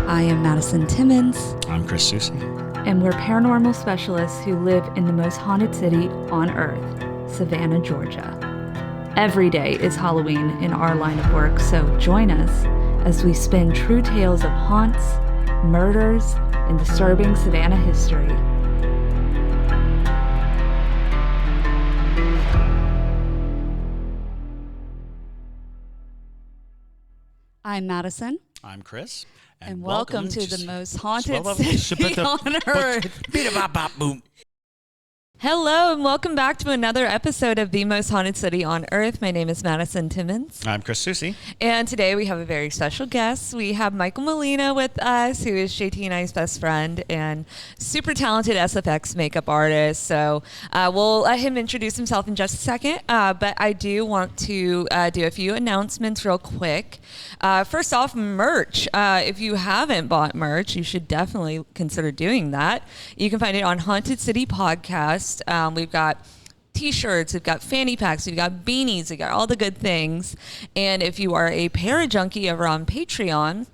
I am Madison Timmons. I'm Chris Susi. And we're paranormal specialists who live in the most haunted city on earth, Savannah, Georgia. Every day is Halloween in our line of work, so join us as we spin true tales of haunts, murders, and disturbing Savannah history. I'm Madison. I'm Chris. And welcome to the most haunted city on earth. Hello, and welcome back to another episode of The Most Haunted City on Earth. My name is Madison Timmons. I'm Chris Susi. And today we have a very special guest. We have Michael Molina with us, who is JT and I's best friend and super talented SFX makeup artist. So we'll let him introduce himself in just a second. But I do want to do a few announcements real quick. First off, merch. If you haven't bought merch, you should definitely consider doing that. You can find it on Haunted City Podcast. We've got t-shirts, we've got fanny packs, we've got beanies, we've got all the good things. And if you are a para-junkie over on Patreon,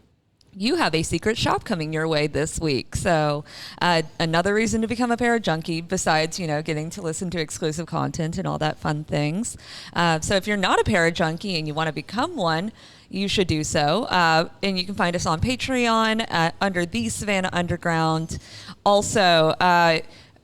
you have a secret shop coming your way this week. So another reason to become a para-junkie besides, getting to listen to exclusive content and all that fun things. So if you're not a para-junkie and you want to become one, you should do so. And you can find us on Patreon under The Savannah Underground. Also,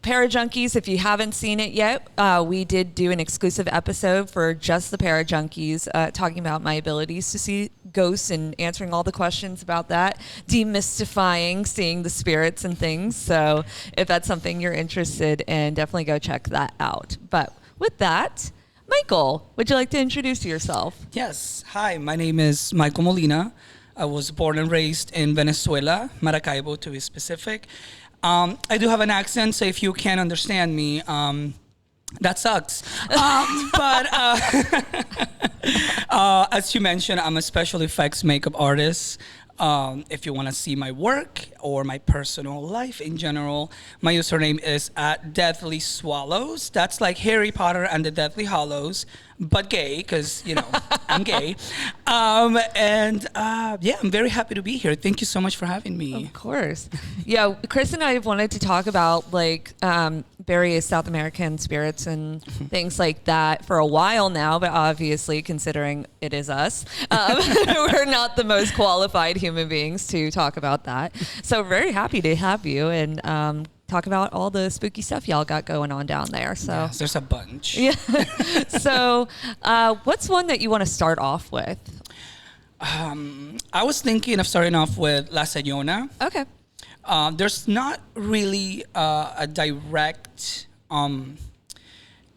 Para-Junkies, if you haven't seen it yet, we did do an exclusive episode for just the Para-Junkies, talking about my abilities to see ghosts and answering all the questions about that, demystifying seeing the spirits and things. So if that's something you're interested in, definitely go check that out. But with that, Michael, would you like to introduce yourself? Yes. Hi, my name is Michael Molina. I was born and raised in Venezuela, Maracaibo to be specific. I do have an accent, so if you can't understand me, that sucks. But as you mentioned, I'm a special effects makeup artist. If you want to see my work or my personal life in general, my username is @DeathlySwallows. That's like Harry Potter and the Deathly Hallows, but gay, because, I'm gay. I'm very happy to be here. Thank you so much for having me. Of course. Yeah, Chris and I have wanted to talk about various South American spirits and things like that for a while now, but obviously considering it is us, we're not the most qualified human beings to talk about that. So very happy to have you and talk about all the spooky stuff y'all got going on down there. So yes, there's a bunch. Yeah. So what's one that you want to start off with? I was thinking of starting off with La Sayona. Okay. There's not really a direct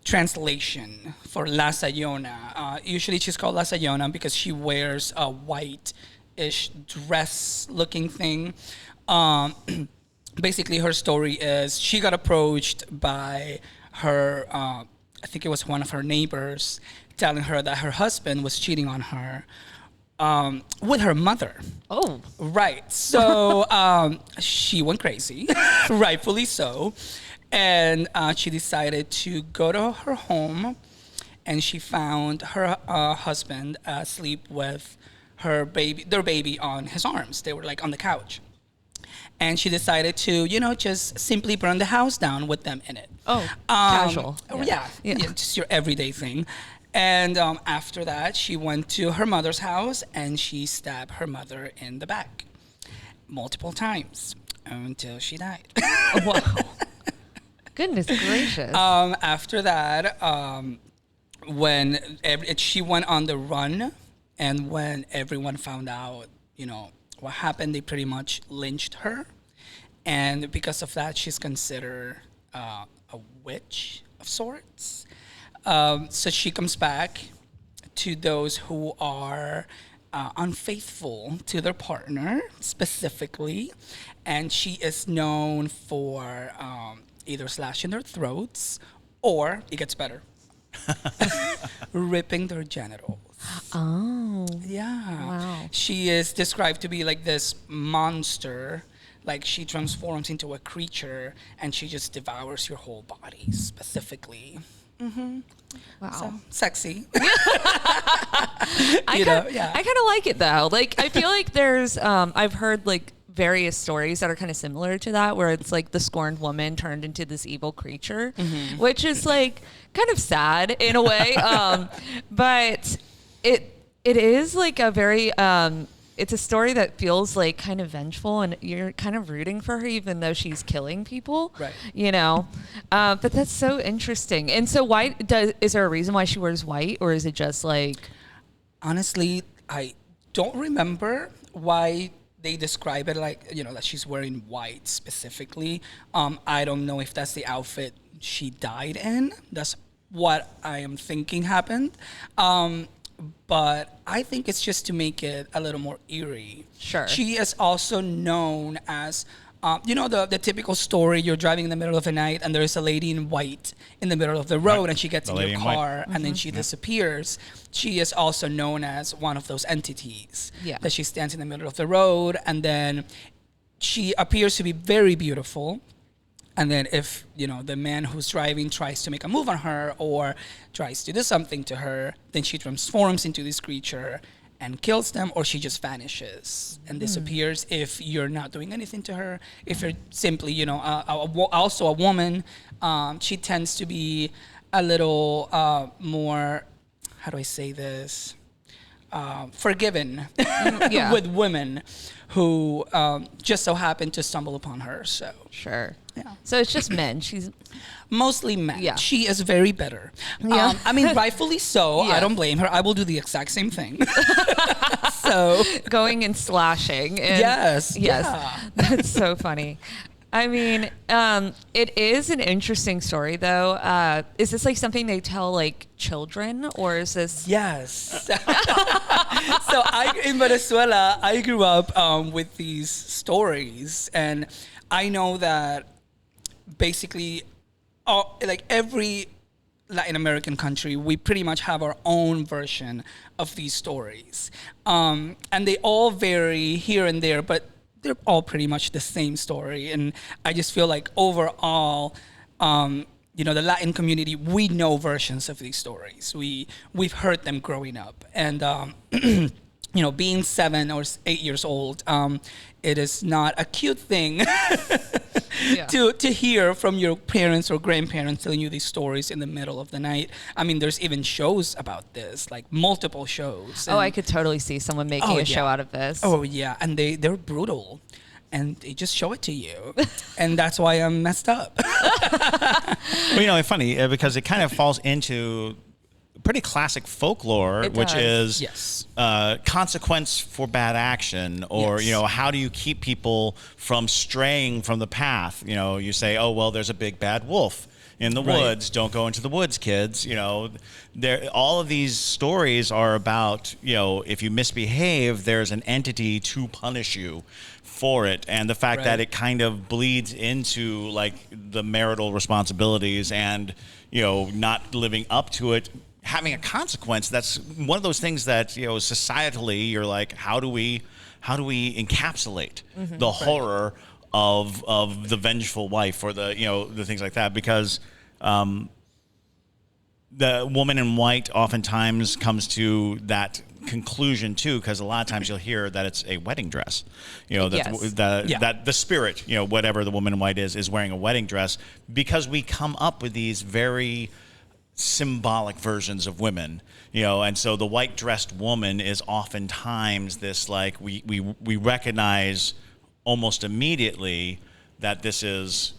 translation for La Sayona. Usually she's called La Sayona because she wears a white-ish dress-looking thing. Basically, her story is she got approached by her, I think it was one of her neighbors, telling her that her husband was cheating on her with her mother. Oh. Right. So she went crazy, rightfully so. And she decided to go to her home, and she found her husband asleep with their baby on his arms. They were like on the couch. And she decided to, just simply burn the house down with them in it. Oh, casual. Yeah, just your everyday thing. And after that, she went to her mother's house and she stabbed her mother in the back multiple times until she died. Wow. Goodness gracious. After that, when she went on the run, and when everyone found out, what happened, they pretty much lynched her. And because of that, she's considered a witch of sorts. So she comes back to those who are unfaithful to their partner specifically. And she is known for either slashing their throats or, it gets better, ripping their genitals. Oh. Yeah. Wow. She is described to be like this monster. Like she transforms into a creature and she just devours your whole body specifically. Mm-hmm. Wow. So, sexy. I kind of like it though. Like I feel like there's I've heard like various stories that are kind of similar to that, where it's like the scorned woman turned into this evil creature, which is like kind of sad in a way. But it is like a very it's a story that feels like kind of vengeful, and you're kind of rooting for her even though she's killing people, Right. you know. But that's so interesting. And so is there a reason why she wears white, or is it just like... Honestly, I don't remember why they describe it like, that she's wearing white specifically. I don't know if that's the outfit she died in. That's what I am thinking happened. But I think it's just to make it a little more eerie. Sure. She is also known as, the typical story, you're driving in the middle of the night and there's a lady in white in the middle of the road, and she gets in your car and then she disappears. She is also known as one of those entities. Yeah. That she stands in the middle of the road, and then she appears to be very beautiful. And then if, the man who's driving tries to make a move on her or tries to do something to her, then she transforms into this creature and kills them, or she just vanishes and disappears if you're not doing anything to her. If you're simply, also a woman, she tends to be a little more, how do I say this? Forgiven with women who just so happen to stumble upon her. So Sure. yeah. So it's just men. She's... Mostly men. Yeah. She is very bitter. Yeah. Rightfully so. Yeah. I don't blame her. I will do the exact same thing. So going and slashing. And yes. Yes. Yeah. That's so funny. I mean, it is an interesting story, though. Is this like something they tell like children, or is this? Yes. So in Venezuela, I grew up with these stories, and I know that basically, like every Latin American country, we pretty much have our own version of these stories, and they all vary here and there, but they're all pretty much the same story. And I just feel like overall, the Latin community, we know versions of these stories. We've heard them growing up, and being 7 or 8 years old, it is not a cute thing to hear from your parents or grandparents telling you these stories in the middle of the night. I mean, there's even shows about this, like multiple shows. Oh, I could totally see someone making a show out of this. Oh, yeah. And they're brutal. And they just show it to you. And that's why I'm messed up. Well, it's funny because it kind of falls into pretty classic folklore, which is yes. Consequence for bad action, or Yes. how do you keep people from straying from the path? You say, oh well, there's a big bad wolf in the woods. Don't go into the woods, kids. All of these stories are about if you misbehave, there's an entity to punish you for it, and the fact that it kind of bleeds into like the marital responsibilities and not living up to it, having a consequence. That's one of those things that societally you're like, how do we encapsulate the horror of the vengeful wife, or the things like that, because the woman in white oftentimes comes to that conclusion too, because a lot of times you'll hear that it's a wedding dress, that the spirit, whatever the woman in white is wearing a wedding dress, because we come up with these very symbolic versions of women, and so the white dressed woman is oftentimes this, like, we recognize almost immediately that this is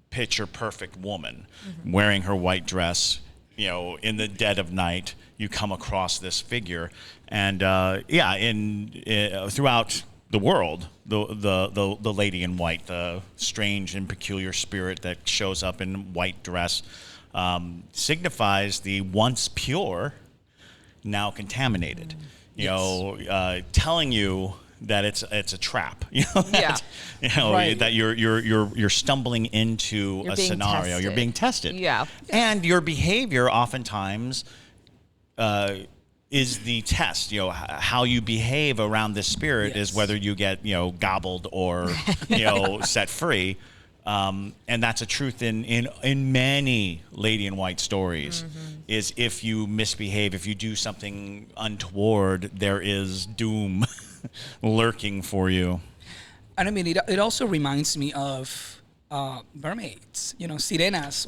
picture perfect woman wearing her white dress, in the dead of night. You come across this figure, and throughout the world, the lady in white, the strange and peculiar spirit that shows up in white dress, signifies the once pure, now contaminated. Telling you that it's a trap. That you're stumbling into a scenario. Tested. You're being tested. Yeah. And your behavior oftentimes is the test. How you behave around this spirit is whether you get gobbled or set free. And that's a truth in many lady in white stories. Is if you misbehave, if you do something untoward, there is doom. lurking for you. And I mean, it also reminds me of mermaids, sirenas.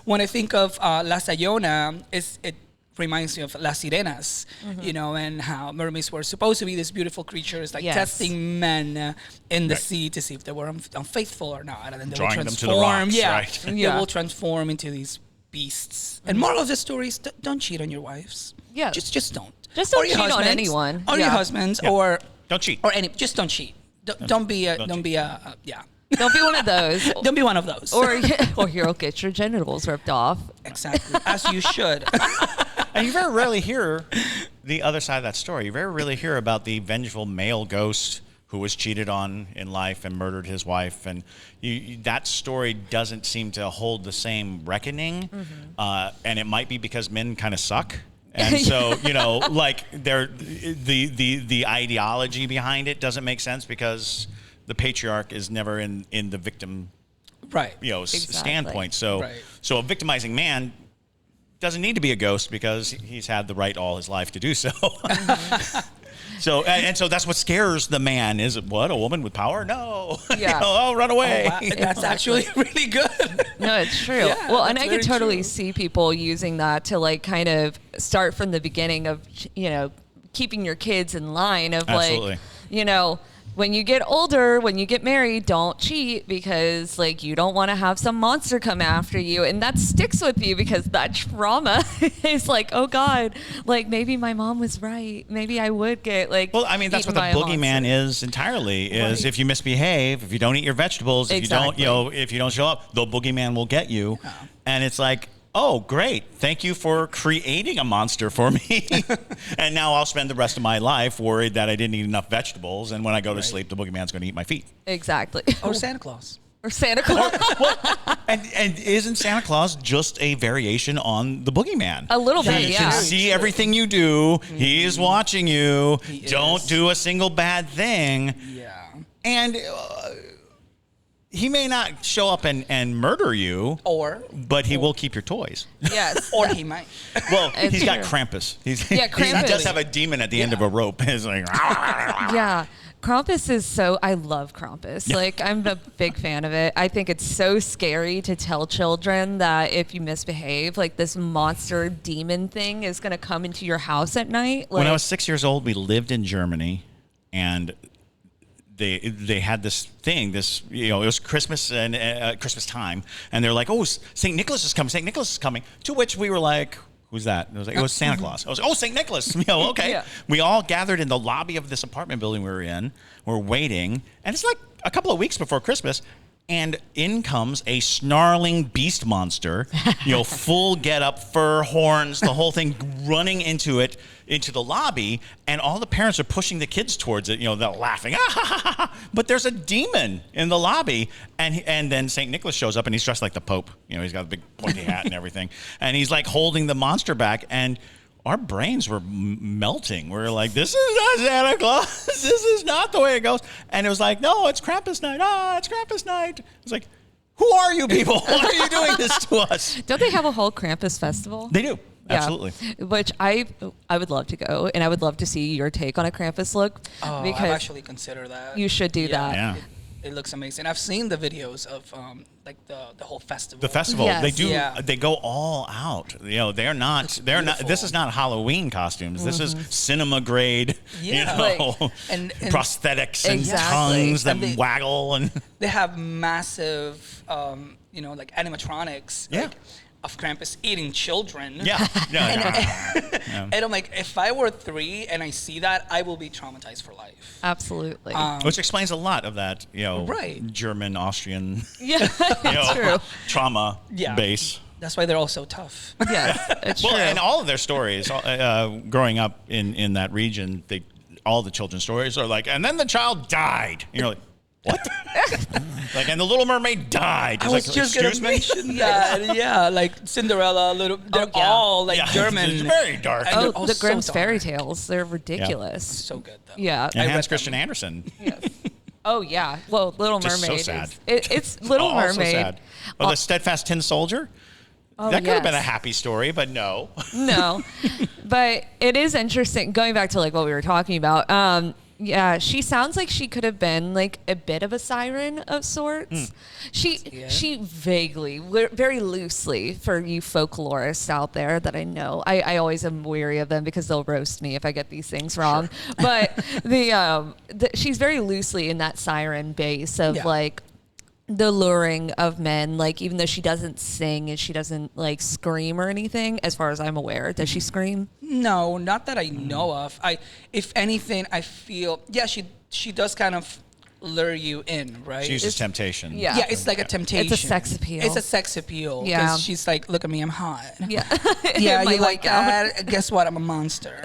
When I think of La Sayona, it reminds me of Las Sirenas, and how mermaids were supposed to be these beautiful creatures, like testing men in the sea to see if they were unfaithful or not. And then they will transform. Them to the rocks, right? They will transform into these beasts. And moral of the story is don't cheat on your wives. Yeah. Just don't. Just don't cheat on anyone. Or your husbands, or don't cheat. Or just don't cheat. Don't be Don't be one of those. Don't be one of those. Or you'll get your genitals ripped off. Exactly. As you should. And you very rarely hear the other side of that story. You very rarely hear about the vengeful male ghost who was cheated on in life and murdered his wife. And that story doesn't seem to hold the same reckoning. And it might be because men kind of suck. And so, like the ideology behind it doesn't make sense because the patriarch is never in the victim, standpoint. So, so a victimizing man doesn't need to be a ghost because he's had the right all his life to do so. So that's what scares the man. Is it what, a woman with power? No. Yeah. Oh, run away. Oh, wow. That's actually really good. No, it's true. Yeah, well, and I could totally see people using that to like kind of start from the beginning of, keeping your kids in line of Absolutely. like, when you get older, when you get married, don't cheat because like you don't want to have some monster come after you. And that sticks with you because that trauma is like, oh God, like maybe my mom was right. Maybe I would get like, well, I mean, that's what the boogeyman is entirely is if you misbehave, if you don't eat your vegetables, if you don't, if you don't show up, the boogeyman will get you. Yeah. And it's like, oh, great. Thank you for creating a monster for me. And now I'll spend the rest of my life worried that I didn't eat enough vegetables. And when I go to sleep, the boogeyman's going to eat my feet. Exactly. Or Santa Claus. Or Santa Claus. And isn't Santa Claus just a variation on the boogeyman? A little bit, He can see everything you do. He's watching you. Don't do a single bad thing. Yeah. And he may not show up and murder you, but he will keep your toys. Yes. Or he might. Well, he's got Krampus. Krampus. He does have a demon at the end of a rope. It's like, yeah. Krampus is I love Krampus. Yeah. Like, I'm a big fan of it. I think it's so scary to tell children that if you misbehave, like this monster demon thing is going to come into your house at night. Like, when I was 6 years old, we lived in Germany, and they had this thing, it was Christmas and Christmas time, and they're like, oh, St. Nicholas is coming. St. Nicholas is coming. To which we were like, who's that? And it was Santa Claus. I was like, oh, St. Nicholas. Okay. Yeah. We all gathered in the lobby of this apartment building we were in. We're waiting, and it's like a couple of weeks before Christmas, and in comes a snarling beast monster, full get-up, fur, horns, the whole thing, running into the lobby, and all the parents are pushing the kids towards it. They're laughing, but there's a demon in the lobby, and then St. Nicholas shows up, and he's dressed like the Pope. He's got a big pointy hat and everything, and he's like holding the monster back, and our brains were melting. We were like, this is not Santa Claus. This is not the way it goes. And it was like, no, it's Krampus night. It's Krampus night. It was like, who are you people? Why are you doing this to us? Don't they have a whole Krampus festival? They do. Yeah. Absolutely. Which I would love to go, and I would love to see your take on a Krampus look. Oh, because I've actually considered that. You should do that. Yeah. It looks amazing. I've seen the videos of like the whole festival. The festival, yes. They do. Yeah. They go all out. They're not. This is not Halloween costumes. This is cinema grade. Yeah. And prosthetics and tongues that waggle and. They have massive, like animatronics. Yeah. Like, of Krampus eating children. Yeah. And I'm like, if I were 3 and I see that, I will be traumatized for life. Absolutely. Which explains a lot of that, German, Austrian, true. trauma base. That's why they're all so tough. Yes, it's true. And all of their stories, growing up in that region, all the children's stories are like, and then the child died. And you're like, what? And the Little Mermaid died. I was just going to mention that. Yeah, like Cinderella, they're all German. It's very dark. The Grimm's fairy tales. They're ridiculous. Yeah. So good, though. Yeah. And Hans Christian Andersen. Yes. Oh, yeah. Well, Little just Mermaid. So sad. It's Little Mermaid. So sad. The Steadfast Tin Soldier. Oh, that could have been a happy story, but no. No. But it is interesting. Going back to what we were talking about, Yeah, she sounds like she could have been like a bit of a siren of sorts. She vaguely, very loosely, for you folklorists out there that I know, I always am weary of them because they'll roast me if I get these things wrong. Sure. But she's very loosely in that siren base of like the luring of men, like even though she doesn't sing and she doesn't like scream or anything, as far as I'm aware. Does she scream? No, not that I know of. If anything, I feel she does kind of lure you in, right? She uses temptation. Yeah, it's like a temptation. It's a sex appeal. It's a sex appeal. Yeah. Because she's like, look at me, I'm hot. Yeah. Yeah, you're like, guess what? I'm a monster.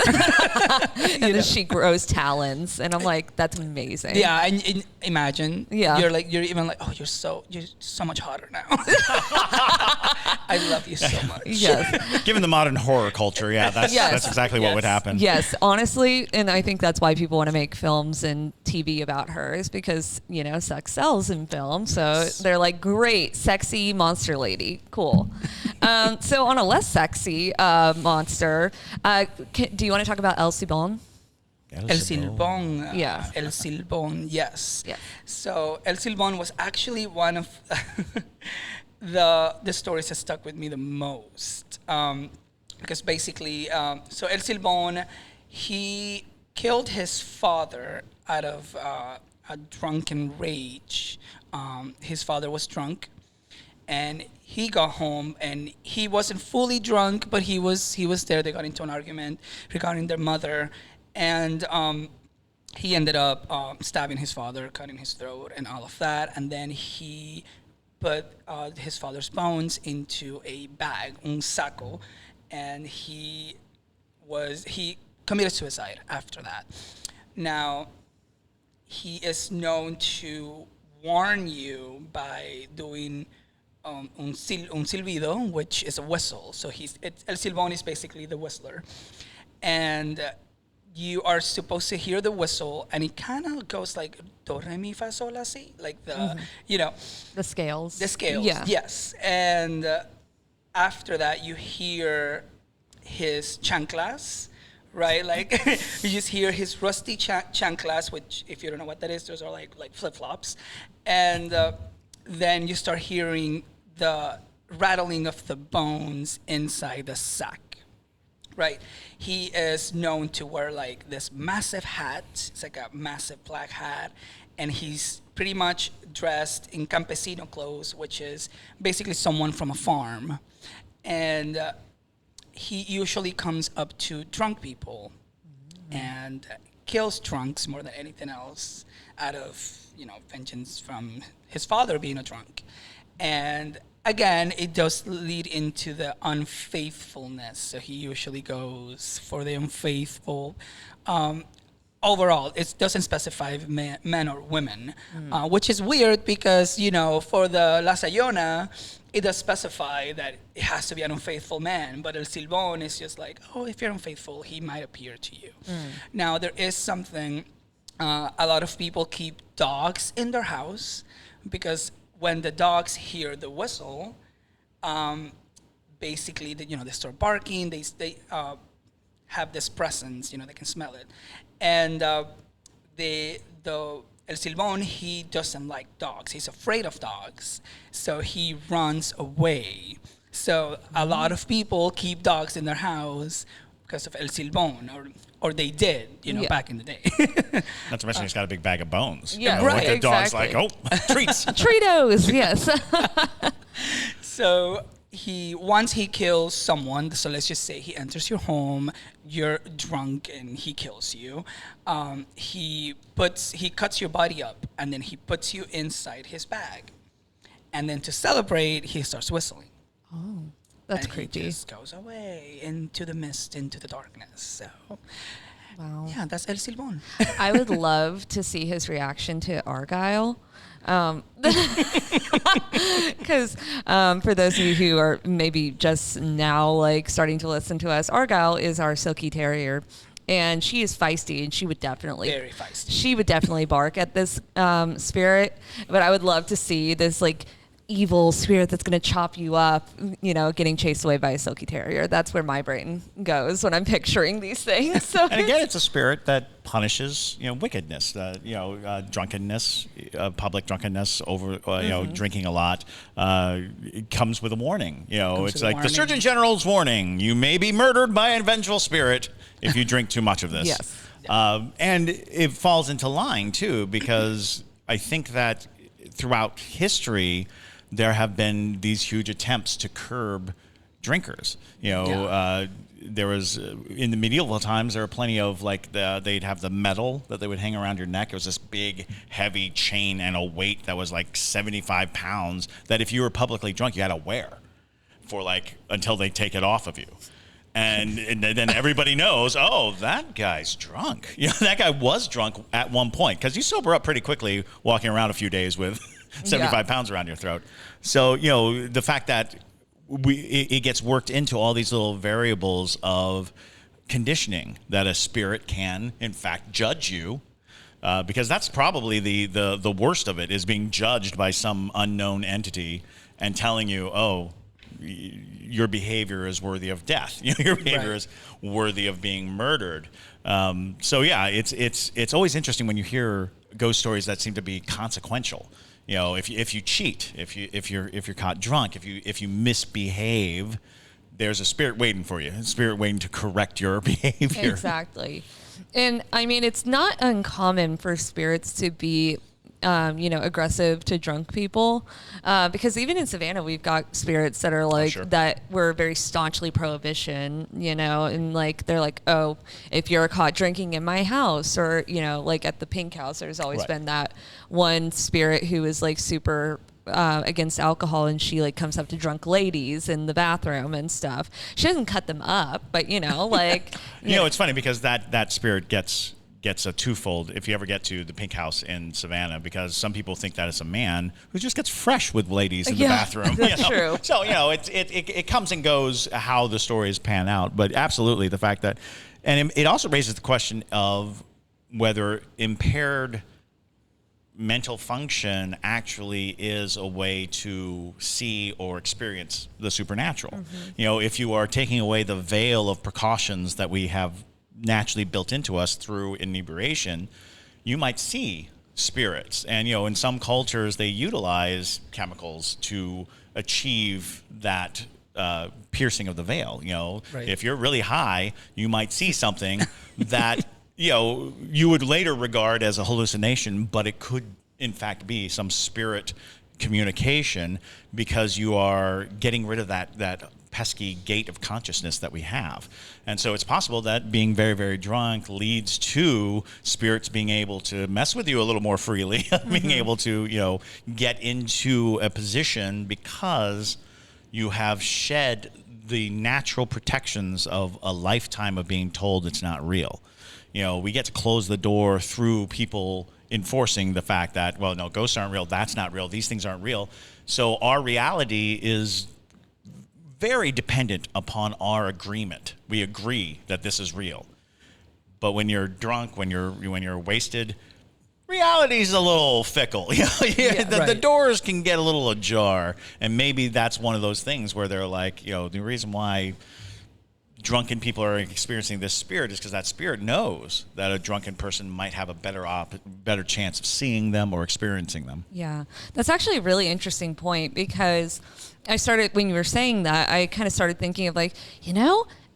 And then she grows talons. And I'm like, that's amazing. Yeah, and imagine. Yeah. You're even like, oh, you're so much hotter now. I love you so much. Yes. Given the modern horror culture, that's exactly what would happen. Yes, honestly, and I think that's why people want to make films and TV about her, is because, sex sells in film. So they're like, great, sexy monster lady. Cool. So on a less sexy monster, do you want to talk about El Silbon? El Silbon. Yeah. El Silbon, yes. Yeah. So El Silbon was actually one of the stories that stuck with me the most. Because basically, so El Silbon, he killed his father out of a drunken rage. His father was drunk, and he got home, and he wasn't fully drunk, but he was there. They got into an argument regarding their mother, and he ended up stabbing his father, cutting his throat, and all of that. And then he put his father's bones into a bag, un saco, and he committed suicide after that. Now, he is known to warn you by doing un silbido, which is a whistle. So El Silbon is basically the whistler. And you are supposed to hear the whistle, and it kind of goes like do, re, mi, fa, sol, la, si, like the, the scales. The scales, yeah. Yes. And after that, you hear his chanclas, right? Like you just hear his rusty chanclas, which, if you don't know what that is, those are like flip-flops. And then you start hearing the rattling of the bones inside the sack. Right, he is known to wear like this massive hat. It's like a massive black hat, and he's pretty much dressed in campesino clothes, which is basically someone from a farm. And he usually comes up to drunk people and kills drunks more than anything else, out of vengeance from his father being a drunk. And again, it does lead into the unfaithfulness. So he usually goes for the unfaithful. Overall, it doesn't specify men or women, which is weird because, for the La Sayona, it does specify that it has to be an unfaithful man. But El Silbon is just like, oh, if you're unfaithful, he might appear to you. Now, there is something, a lot of people keep dogs in their house because when the dogs hear the whistle, basically, they start barking. They have this presence. They can smell it, and the El Silbon, he doesn't like dogs. He's afraid of dogs, so he runs away. So a lot of people keep dogs in their house because of El Silbon, or they did, back in the day. Not to mention he's got a big bag of bones. Yeah, right. Exactly. The dog's like, oh, treats. Treatos, yes. So once he kills someone, so let's just say he enters your home, you're drunk, and he kills you. He cuts your body up, and then he puts you inside his bag. And then to celebrate, he starts whistling. Oh. That's and creepy. He just goes away into the mist, into the darkness. So, wow. Yeah, that's El Silbon. I would love to see his reaction to Argyle. Because for those of you who are maybe just now starting to listen to us, Argyle is our silky terrier. And she is feisty, and she would definitely very feisty. She would definitely bark at this spirit. But I would love to see this evil spirit that's going to chop you up, getting chased away by a silky terrier. That's where my brain goes when I'm picturing these things. So and again, it's a spirit that punishes, wickedness, drunkenness, public drunkenness, drinking a lot. It comes with a warning. It's like the Surgeon General's warning: you may be murdered by a vengeful spirit if you drink too much of this. Yes. And it falls into line too, because I think that throughout history, there have been these huge attempts to curb drinkers. There was in the medieval times, there were plenty of they'd have the medal that they would hang around your neck. It was this big, heavy chain and a weight that was like 75 pounds that if you were publicly drunk, you had to wear for until they take it off of you. And then everybody knows, oh, that guy's drunk. That guy was drunk at one point, because you sober up pretty quickly walking around a few days with 75 pounds around your throat. So, the fact that it gets worked into all these little variables of conditioning that a spirit can, in fact, judge you, because that's probably the worst of it, is being judged by some unknown entity and telling you, oh, your behavior is worthy of death. Your behavior is worthy of being murdered. It's always interesting when you hear ghost stories that seem to be consequential. If you cheat, if you're caught drunk, if you misbehave, there's a spirit waiting for you. A spirit waiting to correct your behavior. Exactly. And I mean, it's not uncommon for spirits to be aggressive to drunk people, because even in Savannah, we've got spirits that are that were very staunchly prohibition, and they're like, oh, if you're caught drinking in my house, or, at the Pink House, there's always been that one spirit who is super against alcohol, and she comes up to drunk ladies in the bathroom and stuff. She doesn't cut them up, but it's funny because that spirit gets a twofold if you ever get to the Pink House in Savannah, because some people think that it's a man who just gets fresh with ladies in the bathroom. That's true. So, it comes and goes how the stories pan out. But absolutely the fact that, and it also raises the question of whether impaired mental function actually is a way to see or experience the supernatural. Mm-hmm. If you are taking away the veil of precautions that we have naturally built into us through inebriation, you might see spirits. And, in some cultures, they utilize chemicals to achieve that piercing of the veil. If you're really high, you might see something that, you would later regard as a hallucination, but it could, in fact, be some spirit communication, because you are getting rid of that pesky gate of consciousness that we have. And so it's possible that being very, very drunk leads to spirits being able to mess with you a little more freely, being able to, get into a position because you have shed the natural protections of a lifetime of being told it's not real. We get to close the door through people enforcing the fact that, well, no, ghosts aren't real, that's not real, these things aren't real. So our reality is very dependent upon our agreement. We agree that this is real. But when you're drunk, when you're wasted, reality is a little fickle. The doors can get a little ajar, and maybe that's one of those things where they're like, the reason why drunken people are experiencing this spirit is because that spirit knows that a drunken person might have a better chance of seeing them or experiencing them. Yeah, that's actually a really interesting point, because when you were saying that, I kind of started thinking of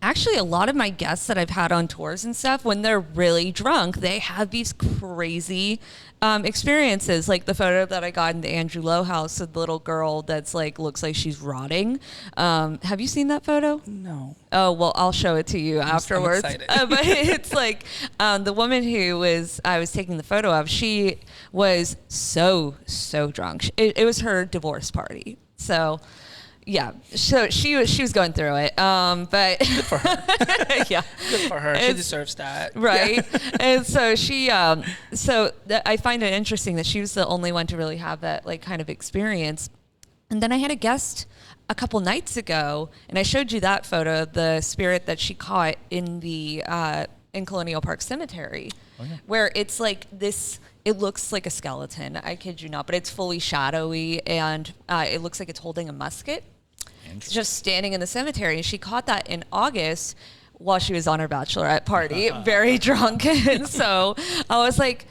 actually a lot of my guests that I've had on tours and stuff, when they're really drunk, they have these crazy experiences. Like the photo that I got in the Andrew Lowe house of the little girl that's looks like she's rotting. Have you seen that photo? No. Oh, well, I'll show it to you afterwards. I'm excited. But it's the woman I was taking the photo of, she was so drunk. It was her divorce party. So, yeah. So she was going through it. But good for her. Yeah. Good for her. She deserves that. Right. Yeah. And so I find it interesting that she was the only one to really have that kind of experience. And then I had a guest a couple nights ago, and I showed you that photo of the spirit that she caught in the in Colonial Park Cemetery, where it's this. it looks like a skeleton. I kid you not, but it's fully shadowy, and it looks like it's holding a musket. Just standing in the cemetery. And she caught that in August while she was on her bachelorette party, very drunk. And so I was like,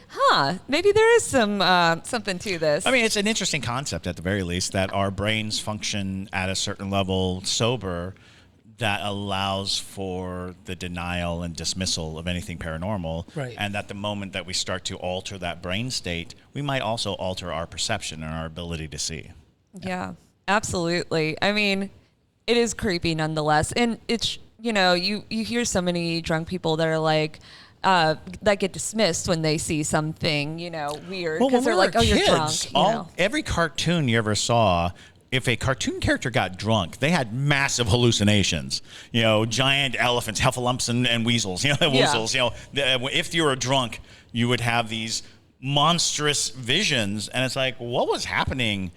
maybe there is something to this. I mean, it's an interesting concept at the very least, that our brains function at a certain level sober that allows for the denial and dismissal of anything paranormal. Right. And that the moment that we start to alter that brain state, we might also alter our perception and our ability to see. Yeah, absolutely. I mean, it is creepy nonetheless. And it's, you hear so many drunk people that are like, that get dismissed when they see something, weird. Well, when Because they're we like, were oh, you're kids, drunk. every cartoon you ever saw, if a cartoon character got drunk, they had massive hallucinations. Giant elephants, heffalumps, and weasels. Weasels. If you were drunk, you would have these monstrous visions, and it's like, what was happening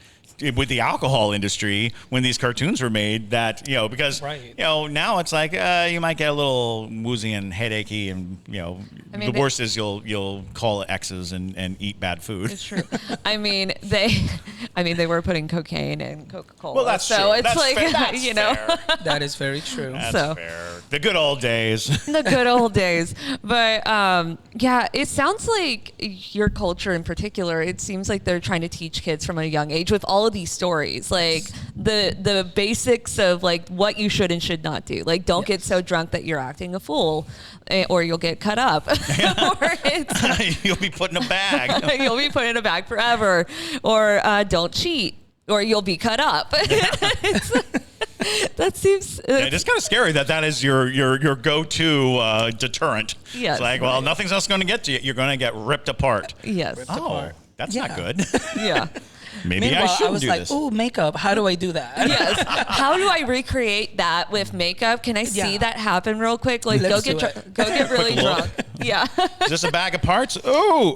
with the alcohol industry when these cartoons were made? That because Right. now it's like you might get a little woozy and headachy, and the worst is you'll call exes and eat bad food. It's true. I mean, they were putting cocaine in Coca-Cola. Well, that's so true. it's That's like, fair. That's fair. That is very true. That's So- fair. The good old days. the good old days. But yeah, it sounds like your culture in particular, it seems like they're trying to teach kids from a young age with all of these stories, like the basics of like what you should and should not do. Like, don't get so drunk that you're acting a fool, or you'll get cut up. Or You'll be put in a bag. you'll be put in a bag forever. Or don't cheat, or you'll be cut up. That seems... It's kind of scary that is your go-to deterrent. Yes. It's like, well, nothing else going to get to you. You're going to get ripped apart. Yes. Oh, that's not good. Yeah. Maybe Meanwhile, I shouldn't was do like, this. "Ooh, makeup. How do I do that?" Yes. How do I recreate that with makeup? Can I see Yeah. that happen real quick? Like, Let's go do get it. go get really Quick look. drunk. Yeah. Is this a bag of parts? Oh.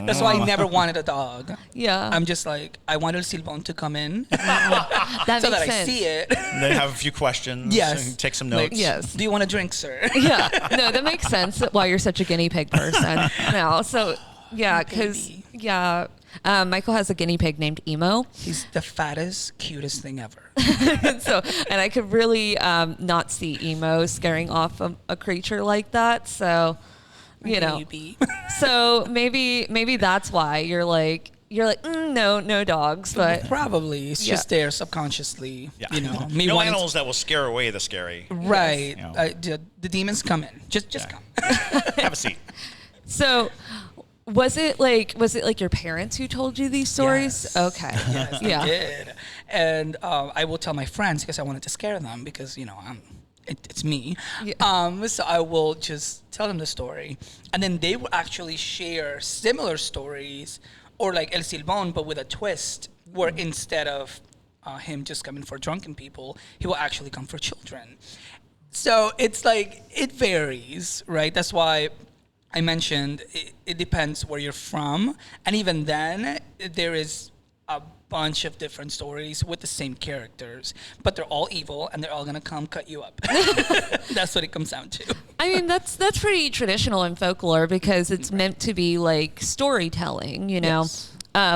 That's why I never wanted a dog. Yeah. I'm just like, I wanted Silbon to come in that so makes that I sense. see it. Then have a few questions. Yes. And take some Like, notes. Yes. Do you want a drink, sir? Yeah. No, that makes sense why you're such a guinea pig person now. So, yeah, because, baby. yeah. Michael has a guinea pig named Emo. He's the fattest, cutest thing ever. And I could really not see Emo scaring off a creature like that. So, Baby. so maybe that's why you're like, no dogs, but Probably. It's just there subconsciously. Yeah. Me no wanting animals that will scare away the scary. Right. You know. The demons come in. Just Yeah. come. Have a seat. So was it like your parents who told you these stories? Yes. Okay. Yes, Yeah. I did. And I will tell my friends because I wanted to scare them because, it's me. Yeah. So I will just tell them the story. And then they will actually share similar stories or like El Silbon, but with a twist where instead of him just coming for drunken people, he will actually come for children. So it's like, it varies, right? That's why I mentioned it depends where you're from. And even then, there is a bunch of different stories with the same characters, but they're all evil and they're all going to come cut you up. That's what it comes down to. I mean, that's pretty traditional in folklore because it's meant to be like storytelling, Yes.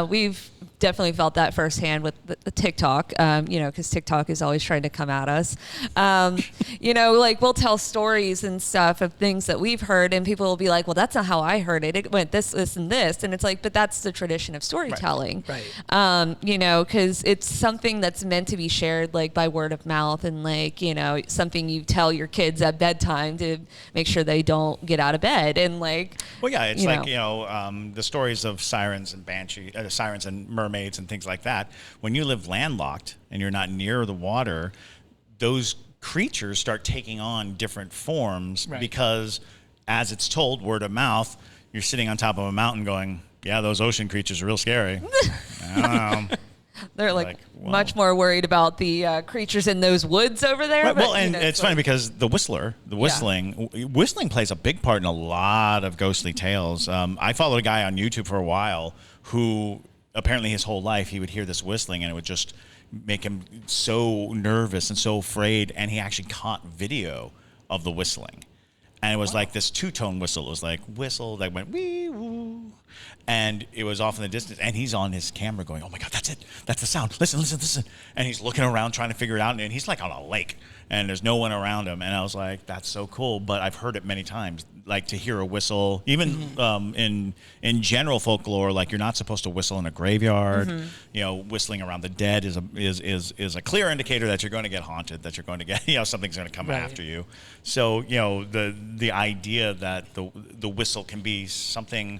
We've definitely felt that firsthand with the TikTok, because TikTok is always trying to come at us. Like we'll tell stories and stuff of things that we've heard and people will be like, well, that's not how I heard it. It went this, and this. And it's like, but that's the tradition of storytelling. Right. Because it's something that's meant to be shared like by word of mouth and like, something you tell your kids at bedtime to make sure they don't get out of bed. And like, Well, yeah, it's you like, know. the stories of sirens and sirens and mermaids and things like that. When you live landlocked and you're not near the water, those creatures start taking on different forms because, as it's told, word of mouth, you're sitting on top of a mountain going, yeah, those ocean creatures are real scary. I don't know. They're Like, well. much more worried about the creatures in those woods over there. Right, but, well, and it's funny because the whistling plays a big part in a lot of ghostly tales. I followed a guy on YouTube for a while who apparently his whole life he would hear this whistling and it would just make him so nervous and so afraid, and he actually caught video of the whistling. And it was like this two-tone whistle. It was like whistle that went wee woo, and it was off in the distance. And he's on his camera going, "Oh my God, that's it! That's the sound! Listen, listen, listen!" And he's looking around trying to figure it out. And he's like on a lake, and there's no one around him. And I was like, "That's so cool!" But I've heard it many times, like to hear a whistle, even in general folklore, like you're not supposed to whistle in a graveyard. You know, whistling around the dead is a clear indicator that you're going to get haunted, that you're going to get something's going to come after you. So the idea that the whistle can be something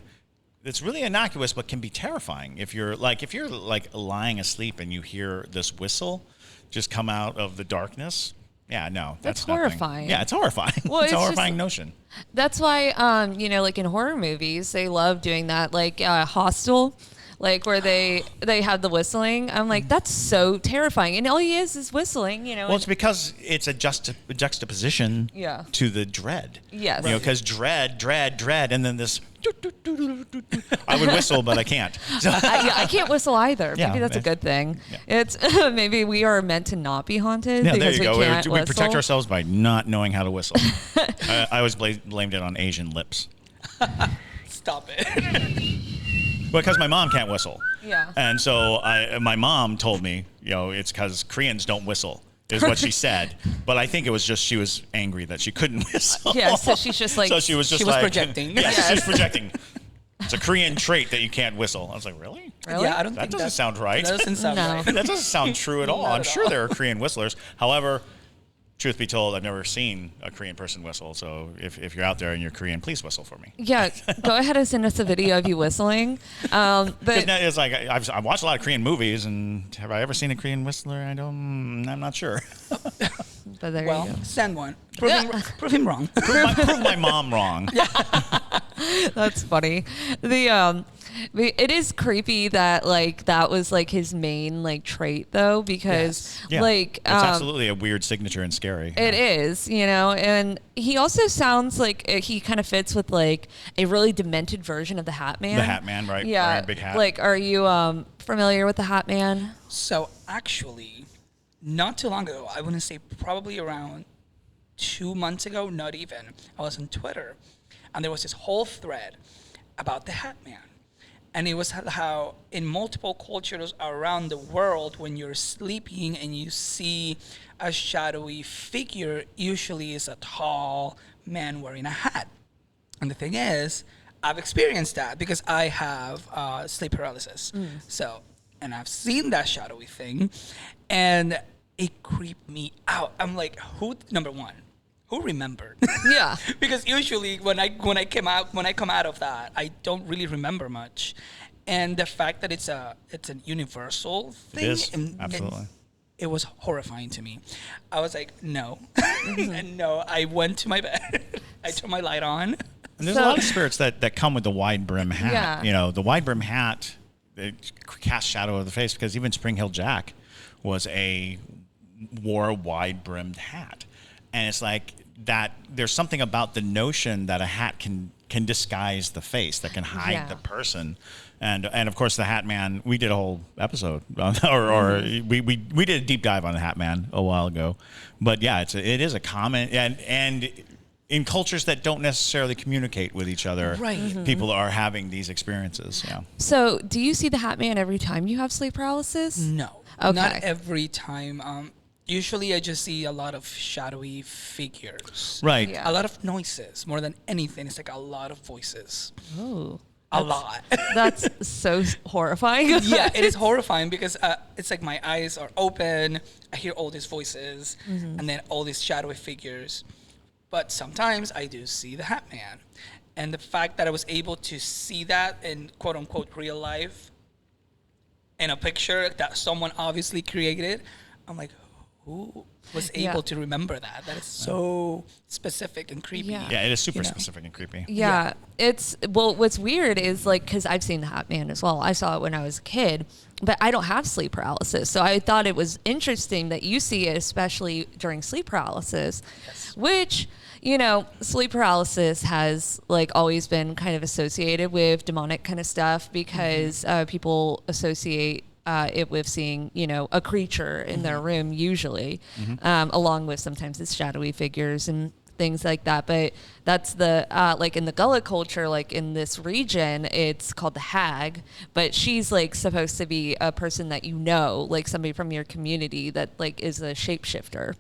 that's really innocuous but can be terrifying if you're lying asleep and you hear this whistle just come out of the darkness. Yeah, no, that's horrifying. Yeah, it's horrifying. Well, it's a horrifying notion. That's why, like in horror movies, they love doing that. Like Hostel, like where they have the whistling. I'm like, that's so terrifying, and all he is whistling. Well, it's because it's a juxtaposition to the dread. Yes. Because dread, and then this. I would whistle, but I can't. I can't whistle either. Yeah, maybe that's a good thing. Yeah. It's maybe we are meant to not be haunted. Yeah, because there you go. Can't We protect ourselves by not knowing how to whistle. I always blamed it on Asian lips. Stop it. Because my mom can't whistle. Yeah. And so my mom told me, it's because Koreans don't whistle, is what she said. But I think it was just she was angry that she couldn't whistle. Yeah, so she's just like... So she was projecting. Yeah, yes. She's projecting. It's a Korean trait that you can't whistle. I was like, really? Yeah, I don't that think doesn't sound right. That doesn't sound right. That doesn't sound true at all. Not I'm at sure all. there are Korean whistlers. However, truth be told, I've never seen a Korean person whistle. So if you're out there and you're Korean, please whistle for me. Yeah, go ahead and send us a video of you whistling. But it's like I've watched a lot of Korean movies, and have I ever seen a Korean whistler? I'm not sure. But there you go. Send one. Prove him wrong. prove my mom wrong. That's funny. It is creepy that that was his main trait though, because it's absolutely a weird signature and scary. It is, and he also sounds like he kind of fits with a really demented version of the Hat Man. The Hat Man, right? Yeah. Wearing a big hat. Are you familiar with the Hat Man? So actually, not too long ago, I wouldn't say probably around 2 months ago, not even, I was on Twitter, and there was this whole thread about the Hat Man. And it was how in multiple cultures around the world, when you're sleeping and you see a shadowy figure, usually is a tall man wearing a hat. And the thing is, I've experienced that because I have sleep paralysis. So, and I've seen that shadowy thing, and it creeped me out. I'm like, number one, who remembered? Yeah. Because usually when I come out of that, I don't really remember much. And the fact that it's a universal thing, it is. Absolutely. It was horrifying to me. I was like, no. And no, I went to my bed. I turned my light on. And there's a lot of spirits that come with the wide brim hat. Yeah. The wide brim hat, it casts shadow over the face, because even Spring Hill Jack wore a wide brimmed hat. And it's like that there's something about the notion that a hat can disguise the face, that can hide the person. And of course the Hat Man, we did a whole episode we did a deep dive on the Hat Man a while ago. But yeah, it is a common, and in cultures that don't necessarily communicate with each other, people are having these experiences. Yeah. So, do you see the Hat Man every time you have sleep paralysis? No. Okay. Not every time. Usually I just see a lot of shadowy figures. Right. Yeah. A lot of noises. More than anything, it's like a lot of voices. Oh. A lot. That's so horrifying. Yeah, it is horrifying because it's like my eyes are open. I hear all these voices and then all these shadowy figures. But sometimes I do see the Hat Man. And the fact that I was able to see that in quote unquote real life in a picture that someone obviously created, I'm like, who was able to remember that? That is so specific and creepy. Yeah. It is super specific and creepy. Yeah, it's what's weird is because I've seen the Hat Man as well. I saw it when I was a kid, but I don't have sleep paralysis. So I thought it was interesting that you see it, especially during sleep paralysis, which, sleep paralysis has always been kind of associated with demonic kind of stuff because people associate it with seeing, a creature in their room usually, along with sometimes it's shadowy figures and things like that. But that's the like in the Gullah culture, like in this region, it's called the hag. But she's like supposed to be a person that you know, like somebody from your community that like is a shapeshifter,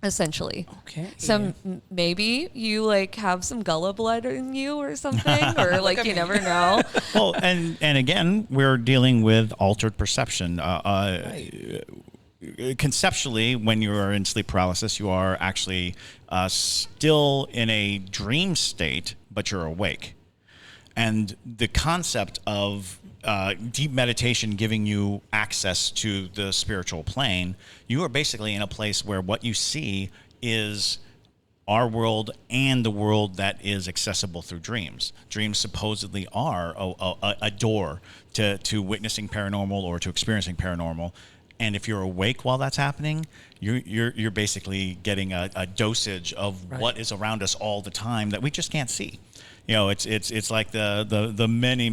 essentially. Okay. So maybe you like have some Gullah blood in you or something, or like you never know. Well, and again, we're dealing with altered perception. Right. Conceptually, when you are in sleep paralysis, you are actually still in a dream state, but you're awake. And the concept of deep meditation giving you access to the spiritual plane, you are basically in a place where what you see is our world and the world that is accessible through dreams. Dreams supposedly are a door to witnessing paranormal or to experiencing paranormal. And if you're awake while that's happening, you're basically getting a dosage of what is around us all the time that we just can't see. You know, it's like the many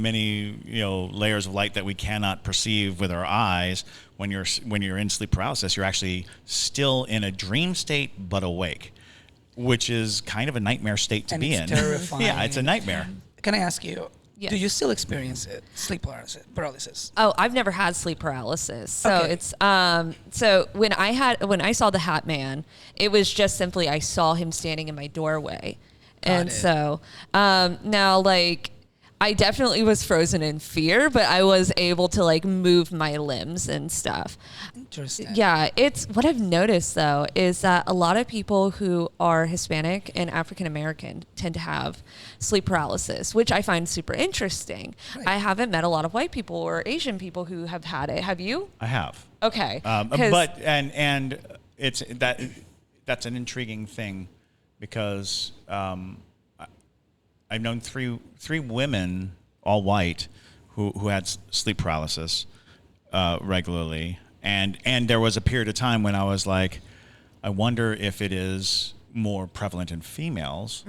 layers of light that we cannot perceive with our eyes. When you're in sleep paralysis, you're actually still in a dream state but awake, which is kind of a nightmare state to be in. Terrifying. Yeah, it's a nightmare. Can I ask you? Yes. Do you still experience it? Sleep paralysis. Oh, I've never had sleep paralysis. So Okay. it's so when I saw the Hat Man, it was just simply I saw him standing in my doorway. And it. so now like I definitely was frozen in fear, but I was able to like move my limbs and stuff. Interesting. Yeah, it's what I've noticed though is that a lot of people who are Hispanic and African American tend to have sleep paralysis, which I find super interesting. Right. I haven't met a lot of white people or Asian people who have had it. Have you? I have. Okay. 'Cause- But and it's that's an intriguing thing because I've known three women, all white, who had sleep paralysis regularly, and there was a period of time when I was like, I wonder if it is more prevalent in females.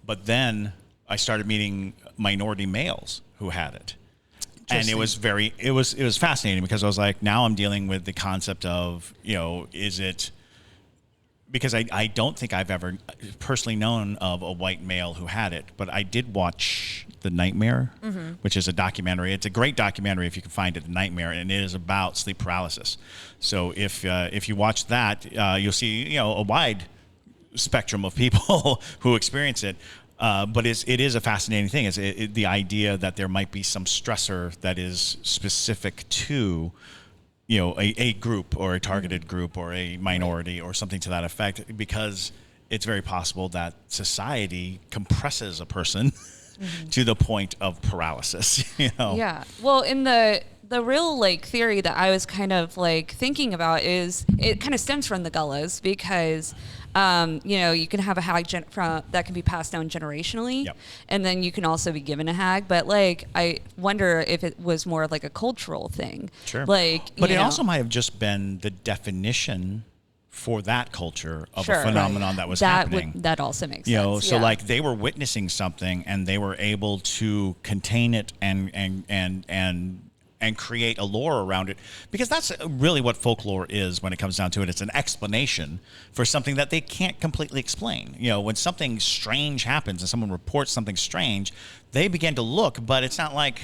But then I started meeting minority males who had it. And it was fascinating because I was like, now I'm dealing with the concept of, is it, because I don't think I've ever personally known of a white male who had it, but I did watch The Nightmare, which is a documentary. It's a great documentary if you can find it, The Nightmare, and it is about sleep paralysis. So if you watch that, you'll see a wide spectrum of people who experience it. But it is a fascinating thing. It's the idea that there might be some stressor that is specific to a group or a targeted group or a minority or something to that effect, because it's very possible that society compresses a person to the point of paralysis. Yeah. Well, in the real like theory that I was kind of like thinking about is it kind of stems from the Gullahs because you can have a hag that can be passed down generationally, Yep. and then you can also be given a hag. But like, I wonder if it was more like a cultural thing. Sure. Like, but it also might have just been the definition for that culture of a phenomenon that was happening. That also makes sense. So like they were witnessing something and they were able to contain it and create a lore around it, because that's really what folklore is when it comes down to it. It's an explanation for something that they can't completely explain. When something strange happens and someone reports something strange, they begin to look, but it's not like,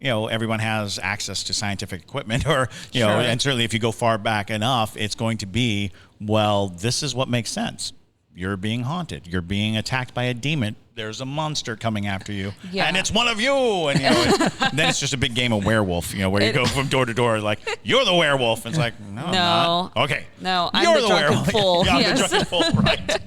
everyone has access to scientific equipment or, and certainly if you go far back enough, it's going to be, well, this is what makes sense. You're being haunted. You're being attacked by a demon. There's a monster coming after you, and it's one of you. And then it's just a big game of werewolf, where you go from door to door, like you're the werewolf. And it's like, no, I'm not. Okay, no, I'm you're the drunken werewolf. fool. I'm Yes. the drunken fool, right?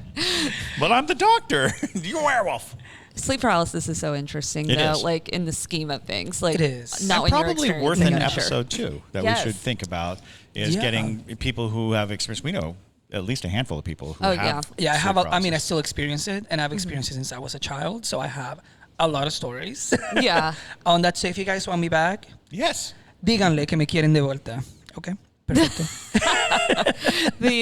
But I'm the doctor. You're a werewolf. Sleep paralysis is so interesting, It though. is. Like in the scheme of things, like It is. not And when you're probably worth experiencing an it, I'm sure. episode too that Yes. we should think about is getting people who have experience. We know at least a handful of people who Oh, have. Yeah, I have. sleep I paralysis. still experience it, and I've experienced it since I was a child. So I have a lot of stories. Yeah. On that, so if you guys want me back, Yes. díganle que me quieren de vuelta. Okay, perfecto. But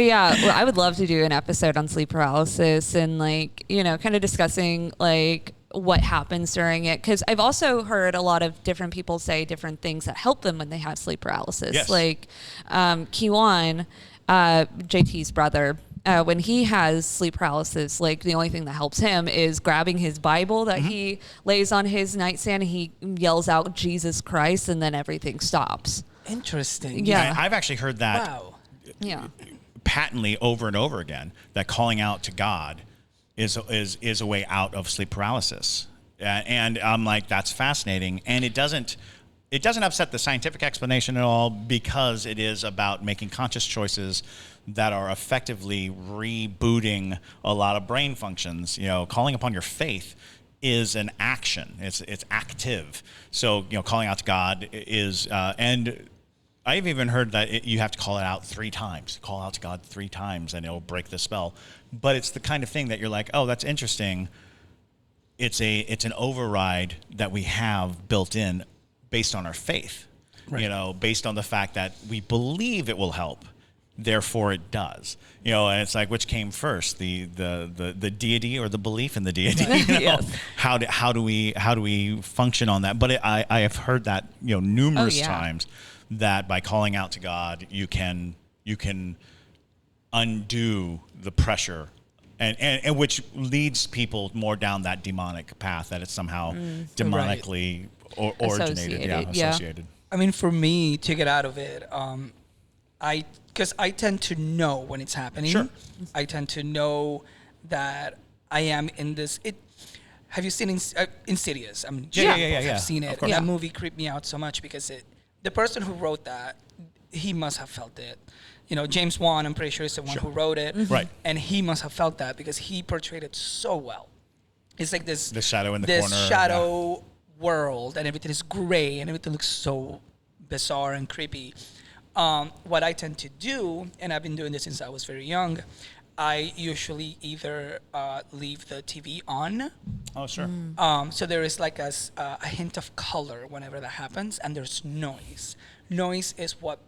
yeah, well, I would love to do an episode on sleep paralysis and like, kind of discussing like what happens during it. Cause I've also heard a lot of different people say different things that help them when they have sleep paralysis. Yes. Like, Kiwan, JT's brother, when he has sleep paralysis, like the only thing that helps him is grabbing his Bible that he lays on his nightstand, and he yells out Jesus Christ, and then everything stops. Interesting. Yeah. I've actually heard that Wow. Yeah. patently over and over again, that calling out to God is a way out of sleep paralysis. And I'm like, that's fascinating. And it doesn't upset the scientific explanation at all, because it is about making conscious choices that are effectively rebooting a lot of brain functions. Calling upon your faith is an action. It's active. So, calling out to God is, and I've even heard that you have to call it out 3 times. Call out to God 3 times, and it'll break the spell. But it's the kind of thing that you're like, oh, that's interesting. It's an override that we have built in based on our faith. Right. Based on the fact that we believe it will help, therefore it does. And it's like, which came first, the deity or the belief in the deity? Yes. How do we function on that? But I have heard that numerous times, that by calling out to God, you can undo the pressure, and which leads people more down that demonic path, that it's somehow demonically originated, associated. I mean, for me to get out of it, because I tend to know when it's happening. Sure. I tend to know that I am in this. Have you seen Insidious? I mean, I've seen it. That movie creeped me out so much, because the person who wrote that, he must have felt it. James Wan, I'm pretty sure, is the one who wrote it. Right. And he must have felt that, because he portrayed it so well. It's like the shadow in the corner. This shadow world, and everything is gray, and everything looks so bizarre and creepy. What I tend to do, and I've been doing this since I was very young, I usually either leave the TV on. Oh, sure. So there is like a hint of color whenever that happens, and there's noise. Noise is what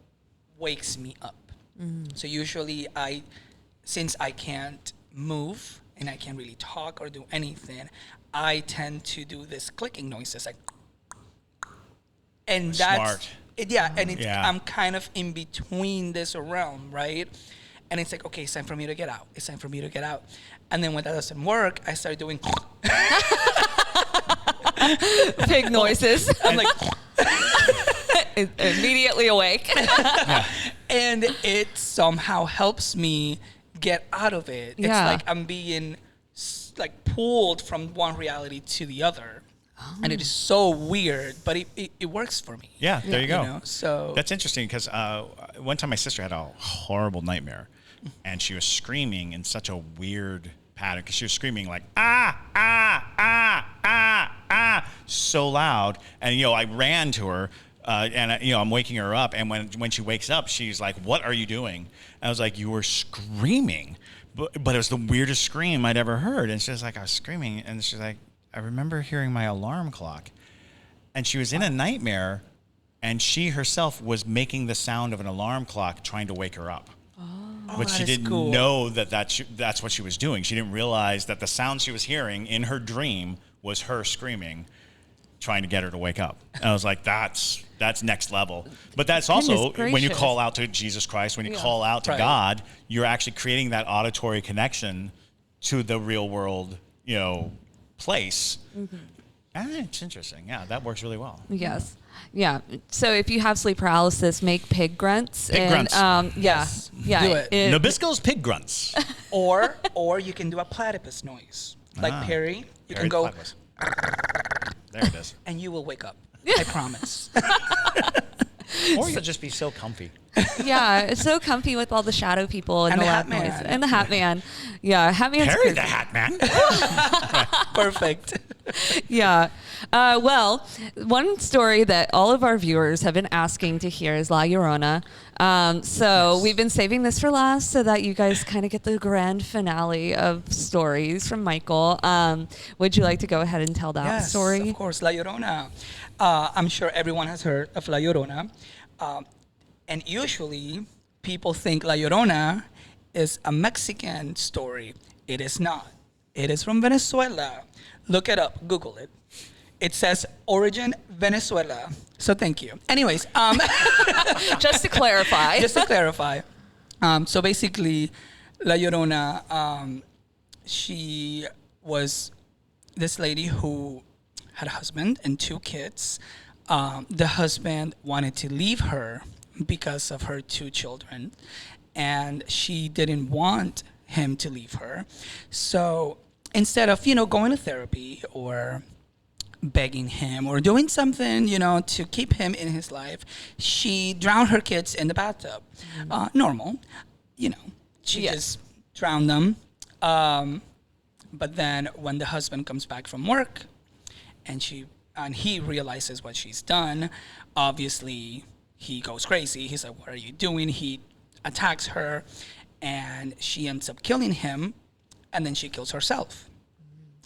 wakes me up. So usually since I can't move and I can't really talk or do anything, I tend to do this clicking noises, like, and that's smart. I'm kind of in between this realm, right? And it's like, okay, it's time for me to get out. It's time for me to get out. And then when that doesn't work, I start doing Pig noises. I'm like Immediately awake. And it somehow helps me get out of it. It's like I'm being pulled from one reality to the other. And it is so weird, but it works for me. Yeah, there you go. So that's interesting, because one time my sister had a horrible nightmare, and she was screaming in such a weird pattern, because she was screaming like so loud, and I ran to her, and I'm waking her up, and when she wakes up, she's like, "What are you doing?" And I was like, "You were screaming," but it was the weirdest scream I'd ever heard, and she was like, "I was screaming," and she's like, I remember hearing my alarm clock. And she was in a nightmare, and she herself was making the sound of an alarm clock trying to wake her up. But she didn't know that's what she was doing. She didn't realize that the sound she was hearing in her dream was her screaming, trying to get her to wake up. And I was like, that's next level. But that's also when you call out to Jesus Christ, when you call out to God, you're actually creating that auditory connection to the real world, place. It's interesting. Yeah, that works really well. Yes. Yeah. So if you have sleep paralysis, make pig grunts. Pig grunts. Yes. Yeah. Do it. Nabisco's pig grunts. Or you can do a platypus noise. Like Perry. You can go. Platypus. There it is. And you will wake up. I promise. Or you'll just be so comfy. Yeah, it's so comfy with all the shadow people and the loud noise. And the Hat Man. Yeah, Hat Man's Harry the Hat Man. Perfect. Yeah. Well, one story that all of our viewers have been asking to hear is La Llorona. We've been saving this for last so that you guys kind of get the grand finale of stories from Michael. Would you like to go ahead and tell that story? Yes, of course. La Llorona. I'm sure everyone has heard of La Llorona. And usually people think La Llorona is a Mexican story. It is not. It is from Venezuela. Look it up. Google it. It says origin Venezuela. So thank you. Anyways. Just to clarify. Just to clarify. So basically, La Llorona, she was this lady who had a husband and 2 kids. The husband wanted to leave her because of her 2 children, and she didn't want him to leave her. So instead of, going to therapy or begging him or doing something, to keep him in his life, she drowned her kids in the bathtub. Normal, she just drowned them. But then when the husband comes back from work and he realizes what she's done, obviously he goes crazy. He's like, what are you doing? He attacks her and she ends up killing him, and then she kills herself.